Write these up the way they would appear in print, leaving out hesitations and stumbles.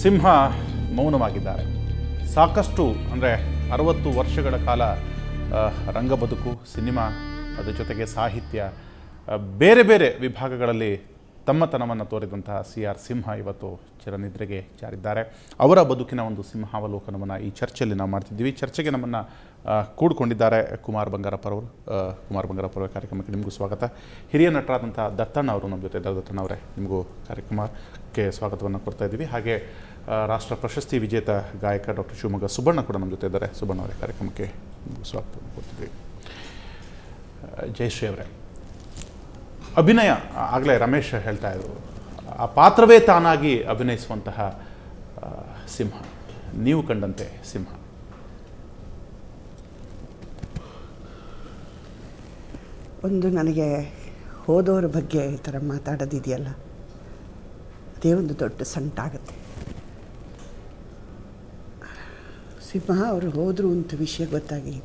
ಸಿಂಹ ಮೌನವಾಗಿದ್ದಾರೆ. ಸಾಕಷ್ಟು ಅಂದರೆ 60 ವರ್ಷಗಳ ಕಾಲ ರಂಗ ಬದುಕು, ಸಿನಿಮಾ, ಅದರ ಜೊತೆಗೆ ಸಾಹಿತ್ಯ, ಬೇರೆ ಬೇರೆ ವಿಭಾಗಗಳಲ್ಲಿ ತಮ್ಮತನವನ್ನು ತೋರಿದಂತಹ CR ಸಿಂಹ ಇವತ್ತು ಚಿರನಿದ್ರೆಗೆ ಜಾರಿದ್ದಾರೆ. ಅವರ ಬದುಕಿನ ಒಂದು ಸಿಂಹಾವಲೋಕನವನ್ನು ಈ ಚರ್ಚೆಯಲ್ಲಿ ನಾವು ಮಾಡ್ತಿದ್ದೀವಿ. ಚರ್ಚೆಗೆ ನಮ್ಮನ್ನು ಕೂಡಿಕೊಂಡಿದ್ದಾರೆ ಕುಮಾರ್ ಬಂಗಾರಪ್ಪರವರು. ಕುಮಾರ್ ಬಂಗಾರಪ್ಪರ ಕಾರ್ಯಕ್ರಮಕ್ಕೆ ನಿಮಗೂ ಸ್ವಾಗತ. ಹಿರಿಯ ನಟರಾದಂಥ ದತ್ತಣ್ಣ ಅವರು ನಮ್ಮ ಜೊತೆ ಇದ್ದಾರೆ. ದತ್ತಣ್ಣ ಅವರೇ, ನಿಮಗೂ ಕಾರ್ಯಕ್ರಮಕ್ಕೆ ಸ್ವಾಗತವನ್ನು ಕೊಡ್ತಾ ಇದ್ದೀವಿ. ಹಾಗೆ ರಾಷ್ಟ್ರ ಪ್ರಶಸ್ತಿ ವಿಜೇತ ಗಾಯಕ ಡಾಕ್ಟರ್ ಶಿವಮೊಗ್ಗ ಸುಬ್ಬಣ್ಣ ಕೂಡ ನಮ್ಮ ಜೊತೆ ಇದ್ದಾರೆ. ಸುಬ್ಬಣ್ಣ ಅವರೇ, ಕಾರ್ಯಕ್ರಮಕ್ಕೆ ನಿಮಗೂ ಸ್ವಾಗತವನ್ನು ಕೊಡ್ತಿದ್ದೀವಿ. ಜಯಶ್ರೀ ಅವರೇ, ಅಭಿನಯ, ಆಗಲೇ ರಮೇಶ್ ಹೇಳ್ತಾ ಇದ್ರು, ಆ ಪಾತ್ರವೇ ತಾನಾಗಿ ಅಭಿನಯಿಸುವಂತಹ ಸಿಂಹ, ನೀವು ಕಂಡಂತೆ ಸಿಂಹ. ಒಂದು ನನಗೆ ಹೋದವ್ರ ಬಗ್ಗೆ ಈ ಥರ ಮಾತಾಡೋದಿದೆಯಲ್ಲ, ಅದೇ ಒಂದು ದೊಡ್ಡ ಸಂಟಾಗುತ್ತೆ. ಸಿಂಹ ಅವರು ಹೋದರು ಅಂತ ವಿಷಯ ಗೊತ್ತಾಗಿ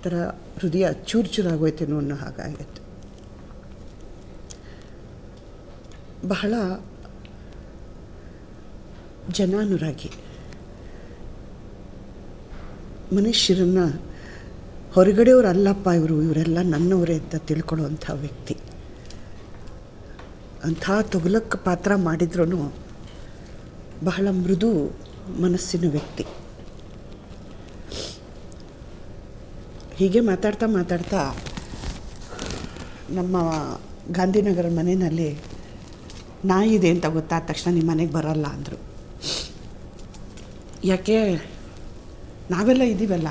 ಥರ ಹೃದಯ ಚೂರಾಗೋಯ್ತೇನೋ ಅನ್ನೋ ಹಾಗಾಗಿತ್ತು. ಬಹಳ ಜನಾನುರಾಗಿ, ಮನುಷ್ಯರನ್ನು ಹೊರಗಡೆಯವರು ಅಲ್ಲಪ್ಪ ಇವರೆಲ್ಲ ನನ್ನವರೇ ಅಂತ ತಿಳ್ಕೊಳ್ಳುವಂಥ ವ್ಯಕ್ತಿ. ಅಂಥ ತೊಗಲಕ್ಕೆ ಪಾತ್ರ ಮಾಡಿದ್ರೂ ಬಹಳ ಮೃದು ಮನಸ್ಸಿನ ವ್ಯಕ್ತಿ. ಹೀಗೆ ಮಾತಾಡ್ತಾ ನಮ್ಮ ಗಾಂಧಿನಗರ ಮನೆಯಲ್ಲಿ ನಾಯಿ ಇದೆ ಅಂತ ಗೊತ್ತಾದ ತಕ್ಷಣ ನಿಮ್ಮ ಮನೆಗೆ ಬರಲ್ಲ ಅಂದರು. ಯಾಕೆ, ನಾವೆಲ್ಲ ಇದ್ದೀವಲ್ಲ.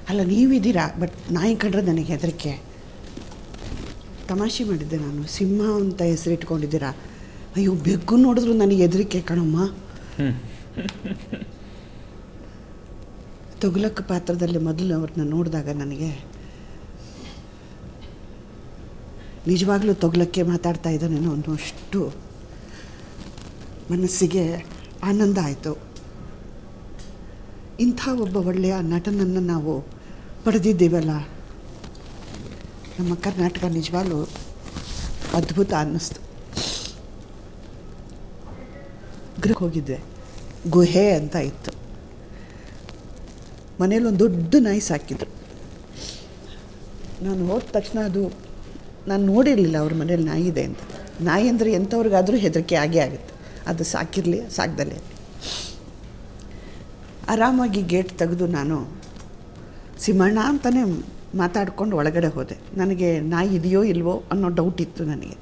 ಅಲ್ಲ, ನೀವಿದ್ದೀರಾ, ಬಟ್ ನಾಯಿ ಕಂಡ್ರೆ ನನಗೆ ಹೆದರಿಕೆ. ತಮಾಷೆ ಮಾಡಿದ್ದೆ ನಾನು. ಸಿಂಹ ಅಂತ ಹೆಸರಿಟ್ಕೊಂಡಿದ್ದೀರಾ? ಅಯ್ಯೋ, ಬೆಕ್ಕು ನೋಡಿದ್ರು ನನಗೆ ಹೆದರಿಕೆ ಕಣಮ್ಮ. ತೊಗಲಕ್ಕ ಪಾತ್ರದಲ್ಲಿ ಮೊದಲು ಅವ್ರನ್ನ ನೋಡಿದಾಗ ನನಗೆ ನಿಜವಾಗ್ಲೂ ತೊಗಲಕ್ಕೆ ಮಾತಾಡ್ತಾ ಇದ್ದಾನೇನೋ ಅನ್ನೋಷ್ಟು ಮನಸ್ಸಿಗೆ ಆನಂದ ಆಯಿತು. ಇಂಥ ಒಬ್ಬ ಒಳ್ಳೆಯ ನಟನನ್ನು ನಾವು ಪಡೆದಿದ್ದೇವಲ್ಲ, ನಮ್ಮ ಕರ್ನಾಟಕ ನಿಜವಾಗ್ಲೂ ಅದ್ಭುತ ಅನ್ನಿಸ್ತು. ಗೃಹಕ್ಕೆ ಹೋಗಿದ್ದೆ, ಗುಹೆ ಅಂತ ಇತ್ತು. ಮನೇಲಿ ಒಂದು ದೊಡ್ಡ ನಾಯಿ ಸಾಕಿದ್ರು. ನಾನು ಹೋದ ತಕ್ಷಣ ನಾನು ನೋಡಿರಲಿಲ್ಲ ಅವ್ರ ಮನೇಲಿ ನಾಯಿ ಇದೆ ಅಂತ. ನಾಯಿ ಅಂದರೆ ಎಂಥವ್ರಿಗಾದರೂ ಹೆದರಿಕೆ ಆಗೇ ಆಗುತ್ತೆ, ಅದು ಸಾಕಿರಲಿ ಸಾಕ್ದಲ್ಲೇ. ಆರಾಮಾಗಿ ಗೇಟ್ ತೆಗೆದು ನಾನು ಸಿಂಹಣ್ಣ ಅಂತಲೇ ಮಾತಾಡ್ಕೊಂಡು ಒಳಗಡೆ ಹೋದೆ. ನನಗೆ ನಾಯಿ ಇದೆಯೋ ಇಲ್ವೋ ಅನ್ನೋ ಡೌಟ್ ಇತ್ತು ನನಗೆ.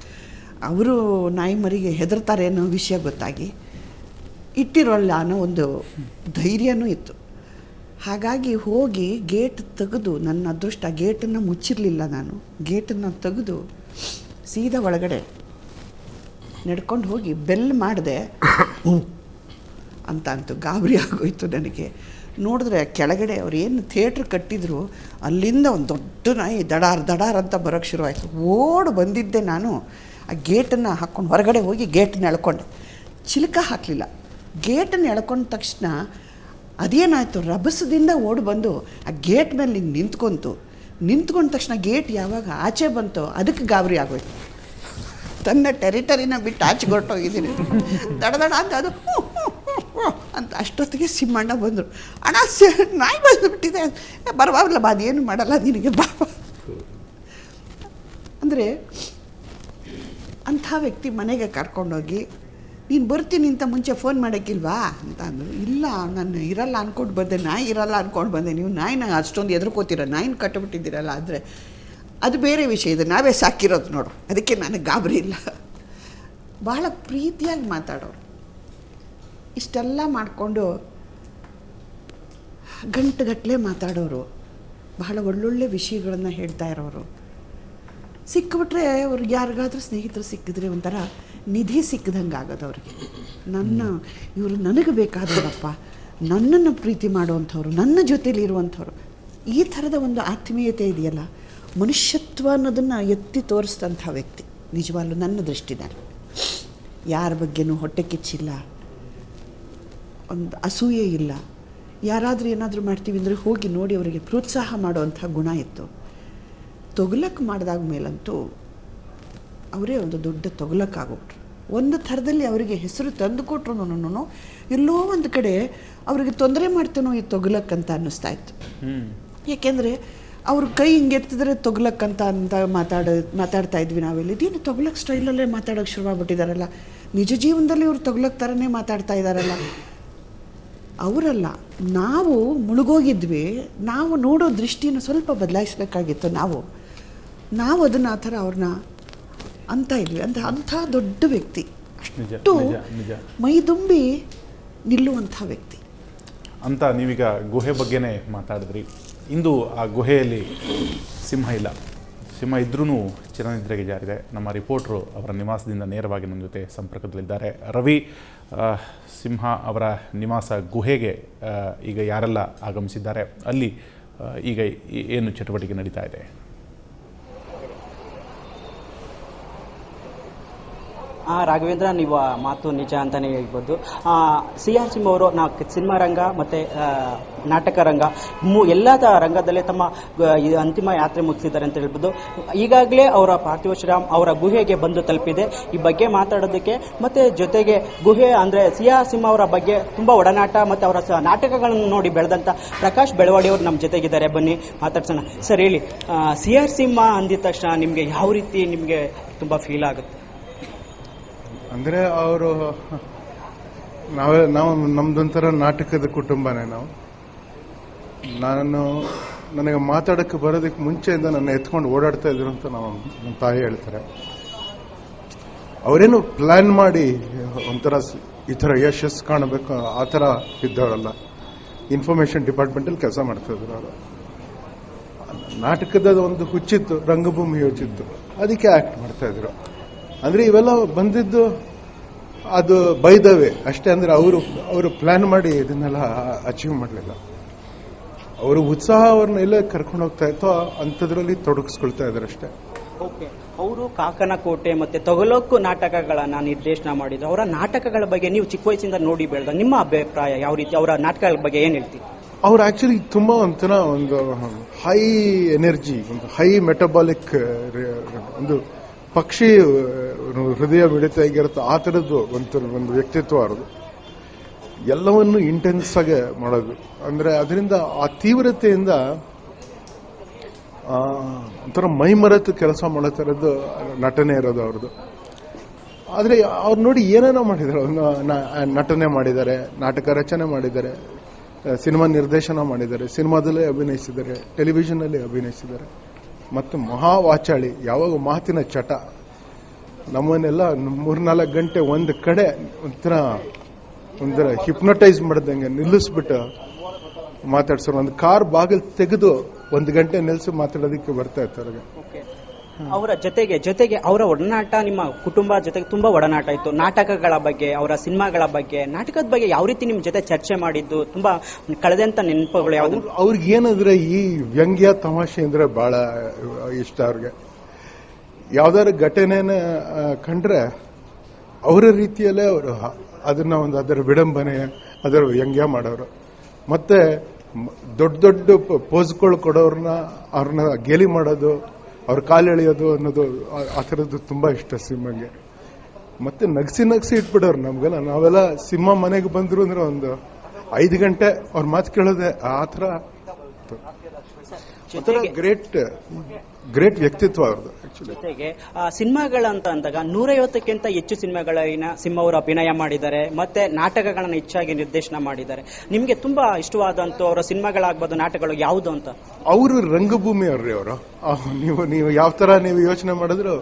ಅವರು ನಾಯಿ ಮರಿಗೆ ಹೆದರ್ತಾರೆ ಅನ್ನೋ ವಿಷಯ ಗೊತ್ತಾಗಿ ಇಟ್ಟಿರೋಲ್ಲ ಅನ್ನೋ ಒಂದು ಧೈರ್ಯನೂ ಇತ್ತು. ಹಾಗಾಗಿ ಹೋಗಿ ಗೇಟ್ ತೆಗೆದು, ನನ್ನ ಅದೃಷ್ಟ ಗೇಟನ್ನು ಮುಚ್ಚಿರಲಿಲ್ಲ, ನಾನು ಗೇಟನ್ನು ತೆಗೆದು ಸೀದಾ ಒಳಗಡೆ ನಡ್ಕೊಂಡು ಹೋಗಿ ಬೆಲ್ ಮಾಡಿದೆ ಅಂತ ಗಾಬರಿ ಆಗೋಯ್ತು ನನಗೆ. ನೋಡಿದ್ರೆ ಕೆಳಗಡೆ ಅವ್ರು ಏನು ಥಿಯೇಟ್ರ್ ಕಟ್ಟಿದ್ರು, ಅಲ್ಲಿಂದ ಒಂದು ದೊಡ್ಡ ನಾಯಿ ದಡಾರ್ ಅಂತ ಬರೋಕ್ಕೆ ಶುರುವಾಯಿತು. ಓಡಿ ಬಂದಿದ್ದೆ ನಾನು. ಆ ಗೇಟನ್ನು ಹಾಕ್ಕೊಂಡು ಹೊರಗಡೆ ಹೋಗಿ ಗೇಟನ್ನ ಎಳ್ಕೊಂಡೆ. ಚಿಲಕ ಹಾಕಲಿಲ್ಲ, ಗೇಟನ್ನು ಎಳ್ಕೊಂಡ ತಕ್ಷಣ ಅದೇನಾಯಿತು, ರಭಸದಿಂದ ಓಡಿ ಬಂದು ಆ ಗೇಟ್ ಮೇಲೆ ನಿಂತ್ಕೊಂಡ ತಕ್ಷಣ ಗೇಟ್ ಯಾವಾಗ ಆಚೆ ಬಂತೋ ಅದಕ್ಕೆ ಗಾಬರಿ ಆಗೋಯ್ತು. ತನ್ನ ಟೆರಿಟರಿನ ಬಿಟ್ಟು ಆಚೆ ಹೊರಟೋಗಿದ್ದೀನಿ. ದಡ ಅಂತ ಅದು ಅಂತ ಅಷ್ಟೊತ್ತಿಗೆ ಸಿಂಹಣ್ಣ ಬಂದರು. ಅಣ್ಣ, ನಾಯಿ ಬಂದುಬಿಟ್ಟಿದೆ, ಬರಬಾರಲ್ಲ ಬಾ, ಅದೇನು ಮಾಡಲ್ಲ ನಿನಗೆ ಬಾ. ಅಂದರೆ ಅಂಥ ವ್ಯಕ್ತಿ ಮನೆಗೆ ಕರ್ಕೊಂಡೋಗಿ, ನೀನು ಬರ್ತೀನಿ ಅಂತ ಮುಂಚೆ ಫೋನ್ ಮಾಡೋಕ್ಕಿಲ್ವಾ ಅಂತ ಅಂದರು. ಇಲ್ಲ, ನಾನು ಇರಲ್ಲ ಅಂದ್ಕೊಂಡು ಬಂದೆ, ನಾಯಿ ಇರಲ್ಲ ಅಂದ್ಕೊಂಡು ಬಂದೆ. ನೀವು ನಾಯಿನ ಅಷ್ಟೊಂದು ಎದುರ್ಕೋತೀರ, ನಾಯಿನ ಕಟ್ಟಿಬಿಟ್ಟಿದ್ದೀರಲ್ಲ. ಆದರೆ ಅದು ಬೇರೆ ವಿಷಯ, ಇದು ನಾವೇ ಸಾಕಿರೋದು ನೋಡು, ಅದಕ್ಕೆ ನನಗೆ ಗಾಬರಿ ಇಲ್ಲ. ಬಹಳ ಪ್ರೀತಿಯಾಗಿ ಮಾತಾಡೋರು. ಇಷ್ಟೆಲ್ಲ ಮಾಡಿಕೊಂಡು ಗಂಟೆಗಟ್ಟಲೆ ಮಾತಾಡೋರು. ಬಹಳ ಒಳ್ಳೊಳ್ಳೆ ವಿಷಯಗಳನ್ನು ಹೇಳ್ತಾ ಇರೋರು. ಸಿಕ್ಕಿಬಿಟ್ರೆ ಅವ್ರಿಗೆ ಯಾರಿಗಾದ್ರೂ ಸ್ನೇಹಿತರು ಸಿಕ್ಕಿದ್ರೆ ಒಂಥರ ನಿಧಿ ಸಿಕ್ಕಿದಂಗೆ ಆಗೋದು ಅವ್ರಿಗೆ. ಇವರು ನನಗೆ ಬೇಕಾದವರಪ್ಪ, ನನ್ನನ್ನು ಪ್ರೀತಿ ಮಾಡುವಂಥವ್ರು, ನನ್ನ ಜೊತೇಲಿ ಇರುವಂಥವ್ರು. ಈ ಥರದ ಒಂದು ಆತ್ಮೀಯತೆ ಇದೆಯಲ್ಲ, ಮನುಷ್ಯತ್ವ ಅನ್ನೋದನ್ನು ಎತ್ತಿ ತೋರಿಸಿದಂಥ ವ್ಯಕ್ತಿ ನಿಜವಾಗ್ಲೂ ನನ್ನ ದೃಷ್ಟಿನಲ್ಲಿ. ಯಾರ ಬಗ್ಗೆನೂ ಹೊಟ್ಟೆ ಕಿಚ್ಚಿಲ್ಲ, ಒಂದು ಅಸೂಯೆ ಇಲ್ಲ. ಯಾರಾದರೂ ಏನಾದರೂ ಮಾಡ್ತೀವಿ ಅಂದರೆ ಹೋಗಿ ನೋಡಿ ಅವರಿಗೆ ಪ್ರೋತ್ಸಾಹ ಮಾಡುವಂಥ ಗುಣ ಇತ್ತು. ತೊಗಲಕ್ಕೆ ಮಾಡಿದಾಗ ಮೇಲಂತೂ ಅವರೇ ಒಂದು ದೊಡ್ಡ ತೊಗಲಕ್ಕಾಗೋಗ್ಬಿಟ್ರು. ಒಂದು ಥರದಲ್ಲಿ ಅವರಿಗೆ ಹೆಸರು ತಂದು ಕೊಟ್ರು ಎಲ್ಲೋ ಒಂದು ಕಡೆ ಅವರಿಗೆ ತೊಂದರೆ ಮಾಡ್ತೇನೋ ಈ ತೊಗಲಕ್ಕಂತ ಅನ್ನಿಸ್ತಾ ಇತ್ತು. ಏಕೆಂದರೆ ಅವ್ರ ಕೈ ಹಿಂಗೆತ್ತಿದ್ರೆ ತೊಗಲಕ್ಕಂತ ಮಾತಾಡ್ತಾ ಇದ್ವಿ ನಾವೆಲ್ಲ. ಇದೇನು ತೊಗಲಕ್ ಸ್ಟೈಲಲ್ಲೇ ಮಾತಾಡೋಕ್ಕೆ ಶುರುವಾಗ್ಬಿಟ್ಟಿದ್ದಾರಲ್ಲ, ನಿಜ ಜೀವನದಲ್ಲಿ ಇವ್ರು ತೊಗಲಕ್ ಥರನೇ ಮಾತಾಡ್ತಾ ಇದ್ದಾರಲ್ಲ. ಅವರಲ್ಲ, ನಾವು ಮುಳುಗೋಗಿದ್ವಿ. ನಾವು ನೋಡೋ ದೃಷ್ಟಿನ ಸ್ವಲ್ಪ ಬದಲಾಯಿಸಬೇಕಾಗಿತ್ತು. ನಾವು ಅದನ್ನು ಆ ಥರ ಅವ್ರನ್ನ ಅಂತ ಇದ್ವಿ. ಅಂಥ ದೊಡ್ಡ ವ್ಯಕ್ತಿ, ಅಷ್ಟು ಮೈದುಂಬಿ ನಿಲ್ಲುವಂಥ ವ್ಯಕ್ತಿ ಅಂತ. ನೀವೀಗ ಗುಹೆ ಬಗ್ಗೆನೇ ಮಾತಾಡಿದ್ರಿ. ಇಂದು ಆ ಗುಹೆಯಲ್ಲಿ ಸಿಂಹ ಇಲ್ಲ. ಸಿಂಹ ಇದ್ರೂ ಚಿರನಿದ್ರೆಗೆ ಜಾರಿದೆ. ನಮ್ಮ ರಿಪೋರ್ಟ್ರು ಅವರ ನಿವಾಸದಿಂದ ನೇರವಾಗಿ ನಮ್ಮ ಜೊತೆ ಸಂಪರ್ಕದಲ್ಲಿದ್ದಾರೆ. ರವಿ, ಸಿಂಹ ಅವರ ನಿವಾಸ ಗುಹೆಗೆ ಈಗ ಯಾರೆಲ್ಲ ಆಗಮಿಸಿದ್ದಾರೆ, ಅಲ್ಲಿ ಈಗ ಏನು ಚಟುವಟಿಕೆ ನಡೀತಾ ಇದೆ? ರಾಘವೇಂದ್ರ, ನೀವು ಮಾತು ನಿಜ ಅಂತಲೇ ಹೇಳ್ಬೋದು. CR ಸಿಂಹ ಅವರು ಸಿನಿಮಾ ರಂಗ ಮತ್ತು ನಾಟಕ ರಂಗ ಎಲ್ಲ ರಂಗದಲ್ಲೇ ತಮ್ಮ ಅಂತಿಮ ಯಾತ್ರೆ ಮುಗಿಸಿದ್ದಾರೆ ಅಂತ ಹೇಳ್ಬೋದು. ಈಗಾಗಲೇ ಅವರ ಪಾರ್ಥಿವ ಶ್ರೀರಾಮ್ ಅವರ ಗುಹೆಗೆ ಬಂದು ತಲುಪಿದೆ. ಈ ಬಗ್ಗೆ ಮಾತಾಡೋದಕ್ಕೆ ಮತ್ತು ಜೊತೆಗೆ ಗುಹೆ ಅಂದರೆ CR ಸಿಂಹ ಅವರ ಬಗ್ಗೆ ತುಂಬ ಒಡನಾಟ ಮತ್ತು ಅವರ ನಾಟಕಗಳನ್ನು ನೋಡಿ ಬೆಳೆದಂಥ ಪ್ರಕಾಶ್ ಬೆಳವಾಡಿ ಅವರು ನಮ್ಮ ಜೊತೆಗಿದ್ದಾರೆ. ಬನ್ನಿ ಮಾತಾಡ್ಸೋಣ. ಸರ್ ಹೇಳಿ, CR ಸಿಂಹ ಅಂದಿದ ತಕ್ಷಣ ನಿಮಗೆ ಯಾವ ರೀತಿ ನಿಮಗೆ ತುಂಬ ಫೀಲ್ ಆಗುತ್ತೆ? ಅಂದರೆ ಅವರು ನಾವು ನಮ್ದೊಂಥರ ನಾಟಕದ ಕುಟುಂಬನೇ. ನನಗೆ ಮಾತಾಡೋಕ್ಕೆ ಬರೋದಕ್ಕೆ ಮುಂಚೆಯಿಂದ ನನ್ನ ಎತ್ಕೊಂಡು ಓಡಾಡ್ತಾ ಇದ್ರು ಅಂತ ನಮ್ಮ ತಾಯಿ ಹೇಳ್ತಾರೆ. ಅವರೇನು ಪ್ಲಾನ್ ಮಾಡಿ ಒಂಥರ ಈ ಥರ ಯಶಸ್ಸು ಕಾಣಬೇಕು ಆ ಥರ ಇದ್ದವರಲ್ಲ. ಇನ್ಫಾರ್ಮೇಷನ್ ಡಿಪಾರ್ಟ್ಮೆಂಟಲ್ಲಿ ಕೆಲಸ ಮಾಡ್ತಾ ಇದ್ರು ಅವರು. ನಾಟಕದ ಒಂದು ಹುಚ್ಚಿತ್ತು, ರಂಗಭೂಮಿ ಯೋಚಿತ್ತು, ಅದಕ್ಕೆ ಆಕ್ಟ್ ಮಾಡ್ತಾ ಇದ್ರು. ಅಂದರೆ ಇವೆಲ್ಲ ಬಂದಿದ್ದು ಅದು ಬೈದವೆ ಅಷ್ಟೇ. ಅಂದರೆ ಅವರು ಪ್ಲಾನ್ ಮಾಡಿ ಇದನ್ನೆಲ್ಲ ಅಚೀವ್ ಮಾಡಲಿಲ್ಲ. ಅವರು ಉತ್ಸಾಹ ಅವ್ರನ್ನ ಎಲ್ಲ ಕರ್ಕೊಂಡು ಹೋಗ್ತಾ ಇತ್ತೋ ಅಂಥದ್ರಲ್ಲಿ ತೊಡಗಿಸ್ಕೊಳ್ತಾ ಇದ್ದಾರೆ ಅಷ್ಟೇ. ಓಕೆ, ಅವರು ಕಾಕನ ಕೋಟೆ ಮತ್ತು ತೊಗಲಕ್ಕು ನಾಟಕಗಳನ್ನು ನಿರ್ದೇಶನ ಮಾಡಿದ್ರು. ಅವರ ನಾಟಕಗಳ ಬಗ್ಗೆ ನೀವು ಚಿಕ್ಕ ವಯಸ್ಸಿಂದ ನೋಡಿ ಬೆಳೆದ ನಿಮ್ಮ ಅಭಿಪ್ರಾಯ ಯಾವ ರೀತಿ? ಅವರ ನಾಟಕಗಳ ಬಗ್ಗೆ ಏನು ಹೇಳ್ತೀವಿ? ಅವ್ರು ಆಕ್ಚುಲಿ ತುಂಬ ಒಂಥರ ಒಂದು ಹೈ ಎನರ್ಜಿ, ಒಂದು ಹೈ ಮೆಟಬಾಲಿಕ್, ಒಂದು ಪಕ್ಷಿ ಹೃದಯ ಮಿಡಿತ ಆಗಿರುತ್ತೆ ಆ ಥರದ್ದು ಒಂದು ವ್ಯಕ್ತಿತ್ವ ಅವ್ರದ್ದು. ಎಲ್ಲವನ್ನು ಇಂಟೆನ್ಸ್ ಆಗಿ ಮಾಡೋದು. ಅಂದರೆ ಅದರಿಂದ ಆ ತೀವ್ರತೆಯಿಂದ ಒಂಥರ ಮೈಮರೆತು ಕೆಲಸ ಮಾಡೋ ಥರದ್ದು ನಟನೆ ಇರೋದು ಅವ್ರದ್ದು. ಆದರೆ ಅವ್ರು ನೋಡಿ ಏನೇನೋ ಮಾಡಿದ್ದಾರೆ. ನಟನೆ ಮಾಡಿದ್ದಾರೆ, ನಾಟಕ ರಚನೆ ಮಾಡಿದ್ದಾರೆ, ಸಿನಿಮಾ ನಿರ್ದೇಶನ ಮಾಡಿದ್ದಾರೆ, ಸಿನಿಮಾದಲ್ಲೇ ಅಭಿನಯಿಸಿದ್ದಾರೆ, ಟೆಲಿವಿಷನ್ನಲ್ಲಿ ಅಭಿನಯಿಸಿದ್ದಾರೆ. ಮತ್ತು ಮಹಾವಾಚಾಳಿ, ಯಾವಾಗ ಮಾತಿನ ಚಟ. ನಮ್ಮನ್ನೆಲ್ಲ 3-4 ಗಂಟೆ ಒಂದು ಕಡೆ ಒಂಥರ ಹಿಪ್ನಟೈಸ್ ಮಾಡ್ದಂಗೆ ನಿಲ್ಲಿಸ್ಬಿಟ್ಟು ಮಾತಾಡ್ಸೋರು. ಒಂದು ಕಾರ್ ಬಾಗಿಲು ತೆಗೆದು 1 ಗಂಟೆ ನಿಲ್ಲಿಸಿ ಮಾತಾಡೋದಕ್ಕೆ ಬರ್ತಾ ಇರ್ತಾರೆ. ಅವರ ಜೊತೆಗೆ ಅವರ ಒಡನಾಟ ನಿಮ್ಮ ಕುಟುಂಬ ಜೊತೆಗೆ ತುಂಬಾ ಒಡನಾಟ ಇತ್ತು. ನಾಟಕಗಳ ಬಗ್ಗೆ, ಅವರ ಸಿನಿಮಾಗಳ ಬಗ್ಗೆ, ನಾಟಕದ ಬಗ್ಗೆ ಯಾವ ರೀತಿ ನಿಮ್ಮ ಜೊತೆ ಚರ್ಚೆ ಮಾಡಿದ್ದು ತುಂಬಾ ಕಳೆದಂತ ನೆನಪುಗಳು ಯಾವುದು? ಅವ್ರಿಗೆ ಏನಂದ್ರೆ ಈ ವ್ಯಂಗ್ಯ ತಮಾಷೆ ಅಂದ್ರೆ ಬಹಳ ಇಷ್ಟ. ಅವ್ರಿಗೆ ಯಾವ್ದಾದ್ರು ಘಟನೆನ ಕಂಡ್ರೆ ಅವರ ರೀತಿಯಲ್ಲೇ ಅವರು ಅದನ್ನ ಅದರ ವಿಡಂಬನೆ, ಅದರ ವ್ಯಂಗ್ಯ ಮಾಡೋರು. ಮತ್ತೆ ದೊಡ್ಡ ಪೋಸ್ಗಳು ಅವ್ರನ್ನ ಗೇಲಿ ಮಾಡೋದು, ಅವ್ರ ಕಾಲು ಎಳೆಯೋದು ಅನ್ನೋದು ಆ ಥರದ್ದು ತುಂಬಾ ಇಷ್ಟ ಸಿಂಹಂಗೆ. ಮತ್ತೆ ನಗ್ಸಿ ಇಟ್ಬಿಡೋರು ನಮ್ಗೆಲ್ಲ. ನಾವೆಲ್ಲ ಸಿಂಹ ಮನೆಗೆ ಬಂದ್ರು ಅಂದ್ರೆ ಒಂದು 5 ಗಂಟೆ ಅವ್ರ ಮಾತು ಕೇಳೋದೆ. ಆ ಥರ ಗ್ರೇಟ್ ವ್ಯಕ್ತಿತ್ವ ಅವ್ರದ್ದು. ಜೊತೆಗೆ ಸಿನಿಮಾಗಳಂತ ಅಂದಾಗ 150ಕ್ಕಿಂತ ಹೆಚ್ಚು ಸಿನಿಮಾಗಳನ್ನ ಸಿಂಹ ಅವರು ಅಭಿನಯ ಮಾಡಿದ್ದಾರೆ, ಮತ್ತೆ ನಾಟಕಗಳನ್ನ ಹೆಚ್ಚಾಗಿ ನಿರ್ದೇಶನ ಮಾಡಿದ್ದಾರೆ. ನಿಮ್ಗೆ ತುಂಬಾ ಇಷ್ಟವಾದಂತ ಅವರ ಸಿನಿಮಾಗಳಾಗ್ಬೋದು, ನಾಟಕಗಳು ಯಾವುದು ಅಂತ? ಅವರು ರಂಗಭೂಮಿ ಅವ್ರಿ. ಅವರು ನೀವು ಯಾವ ತರ ನೀವು ಯೋಚನೆ ಮಾಡಿದ್ರು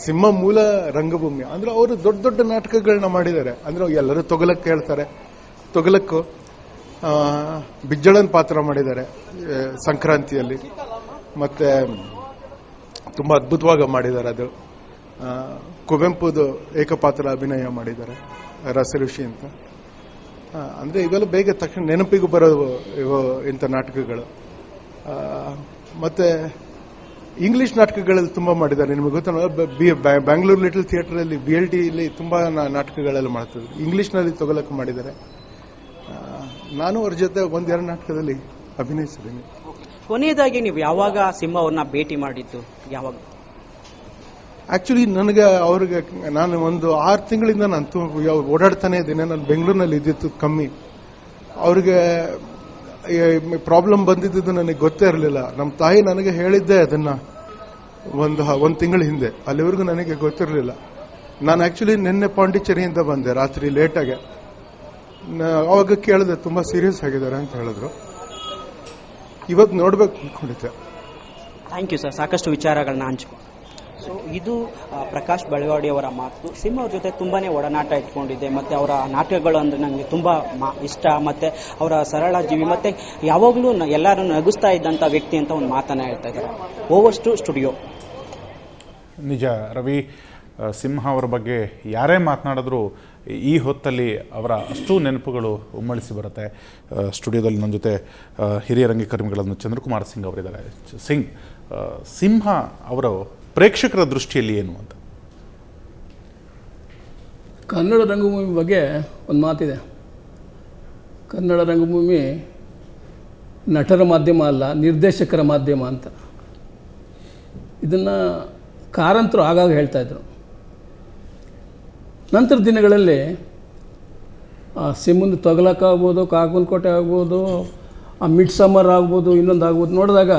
ಸಿಂಹ ಮೂಲ ರಂಗಭೂಮಿ. ಅಂದ್ರೆ ಅವರು ದೊಡ್ಡ ನಾಟಕಗಳನ್ನ ಮಾಡಿದ್ದಾರೆ. ಅಂದ್ರೆ ಎಲ್ಲರೂ ತೊಗಲಕ್ಕೆ ಹೇಳ್ತಾರೆ, ತೊಗಲಕ್ಕು ಬಿಜ್ಜಳನ್ ಪಾತ್ರ ಮಾಡಿದ್ದಾರೆ ಸಂಕ್ರಾಂತಿಯಲ್ಲಿ. ಮತ್ತೆ ತುಂಬಾ ಅದ್ಭುತವಾಗಿ ಮಾಡಿದ್ದಾರೆ. ಅದು ಕುವೆಂಪುದು ಏಕಪಾತ್ರ ಅಭಿನಯ ಮಾಡಿದ್ದಾರೆ, ರಸಋಷಿ ಅಂತ. ಅಂದ್ರೆ ಇವೆಲ್ಲ ಬೇಗ ತಕ್ಷಣ ನೆನಪಿಗೂ ಬರೋದು ಇಂಥ ನಾಟಕಗಳು. ಮತ್ತೆ ಇಂಗ್ಲಿಷ್ ನಾಟಕಗಳಲ್ಲಿ ತುಂಬಾ ಮಾಡಿದ್ದಾರೆ. ನಿಮಗೆ ಗೊತ್ತ, ಬ್ಯಾಂಗ್ಳೂರ್ ಲಿಟಲ್ ಥಿಯೇಟರ್ ಅಲ್ಲಿ BLT ಇಲ್ಲಿ ತುಂಬಾ ನಾಟಕಗಳೆಲ್ಲ ಮಾಡ್ತಿದ್ರು. ಇಂಗ್ಲಿಷ್ನಲ್ಲಿ ತೊಗಲಕ್ಕೆ ಮಾಡಿದ್ದಾರೆ. ನಾನು ಅವ್ರ ಜೊತೆ 1-2 ನಾಟಕದಲ್ಲಿ ಅಭಿನಯಿಸಿದ್ದೀನಿ. ಕೊನೆಯದಾಗಿ ನೀವು ಯಾವಾಗ ಸಿಂಹ ಅವ್ರನ್ನ ಭೇಟಿ ಮಾಡಿದ್ದು? ಯಾವಾಗ? ಆಕ್ಚುಲಿ ನನಗೆ ಅವ್ರಿಗೆ ನಾನು ಒಂದು 6 ತಿಂಗಳಿಂದ ನಾನು ಓಡಾಡ್ತಾನೆ ಇದ್ದೀನಿ. ನಾನು ಬೆಂಗಳೂರಿನಲ್ಲಿ ಇದ್ದಿತ್ತು ಕಮ್ಮಿ. ಅವ್ರಿಗೆ ಪ್ರಾಬ್ಲಮ್ ಬಂದಿದ್ದು ನನಗೆ ಗೊತ್ತೇ ಇರಲಿಲ್ಲ. ನಮ್ಮ ತಾಯಿ ನನಗೆ ಹೇಳಿದ್ದೆ ಅದನ್ನ ಒಂದು ತಿಂಗಳ ಹಿಂದೆ. ಅಲ್ಲಿವರೆಗೂ ನನಗೆ ಗೊತ್ತಿರಲಿಲ್ಲ. ನಾನು ಆಕ್ಚುಲಿ ನಿನ್ನೆ ಪಾಂಡಿಚೇರಿಯಿಂದ ಬಂದೆ ರಾತ್ರಿ ಲೇಟಾಗೆ. ಅವಾಗ ಕೇಳಿದೆ, ತುಂಬಾ ಸೀರಿಯಸ್ ಆಗಿದ್ದಾರೆ ಅಂತ ಹೇಳಿದ್ರು. ಇವತ್ತು ನೋಡ್ಬೇಕು ಅನ್ಕೊಂಡಿದ್ದೆ. ಥ್ಯಾಂಕ್ ಯು ಸರ್, ಸಾಕಷ್ಟು ವಿಚಾರಗಳನ್ನ ಹಂಚ್ಕೊಂಡು. ಸೊ ಇದು ಪ್ರಕಾಶ್ ಬೆಳವಾಡಿ ಅವರ ಮಾತು. ಸಿಂಹ ಅವ್ರ ಜೊತೆ ತುಂಬಾನೇ ಒಡನಾಟ ಇಟ್ಕೊಂಡಿದ್ದೆ, ಮತ್ತೆ ಅವರ ನಾಟಕಗಳು ಅಂದ್ರೆ ನನಗೆ ತುಂಬಾ ಇಷ್ಟ, ಮತ್ತೆ ಅವರ ಸರಳ ಜೀವಿ, ಮತ್ತೆ ಯಾವಾಗಲೂ ಎಲ್ಲರೂ ನಗಿಸ್ತಾ ಇದ್ದಂಥ ವ್ಯಕ್ತಿ ಅಂತ ಒಂದು ಮಾತನ್ನ ಹೇಳ್ತಾ ಇದ್ದಾರೆ. Over to studio. ನಿಜ ರವಿ, ಸಿಂಹ ಅವರ ಬಗ್ಗೆ ಯಾರೇ ಮಾತನಾಡಿದ್ರೂ ಈ ಹೊತ್ತಲ್ಲಿ ಅವರ ಅಷ್ಟೂ ನೆನಪುಗಳು ಉಮ್ಮಳಿಸಿ ಬರುತ್ತೆ. ಸ್ಟುಡಿಯೋದಲ್ಲಿ ನನ್ನ ಜೊತೆ ಹಿರಿಯ ರಂಗಕರ್ಮಿಗಳನ್ನು ಚಂದ್ರಕುಮಾರ್ ಸಿಂಗ್ ಅವರಿದ್ದಾರೆ. ಸಿಂಹ ಅವರ ಪ್ರೇಕ್ಷಕರ ದೃಷ್ಟಿಯಲ್ಲಿ ಏನು ಅಂತ? ಕನ್ನಡ ರಂಗಭೂಮಿ ಬಗ್ಗೆ ಒಂದು ಮಾತಿದೆ. ಕನ್ನಡ ರಂಗಭೂಮಿ ನಟರ ಮಾಧ್ಯಮ ಅಲ್ಲ, ನಿರ್ದೇಶಕರ ಮಾಧ್ಯಮ ಅಂತ. ಇದನ್ನು ಕಾರಂತರು ಆಗಾಗ ಹೇಳ್ತಾಯಿದ್ರು. ನಂತರ ದಿನಗಳಲ್ಲಿ ಸಿಂಹದ ತೊಗಲಕ್ಕಾಗ್ಬೋದು, ಕಾಕನ ಕೋಟೆ ಆಗ್ಬೋದು, ಮಿಡ್ ಸಮ್ಮರ್ ಆಗ್ಬೋದು, ಇನ್ನೊಂದು ಆಗ್ಬೋದು ನೋಡಿದಾಗ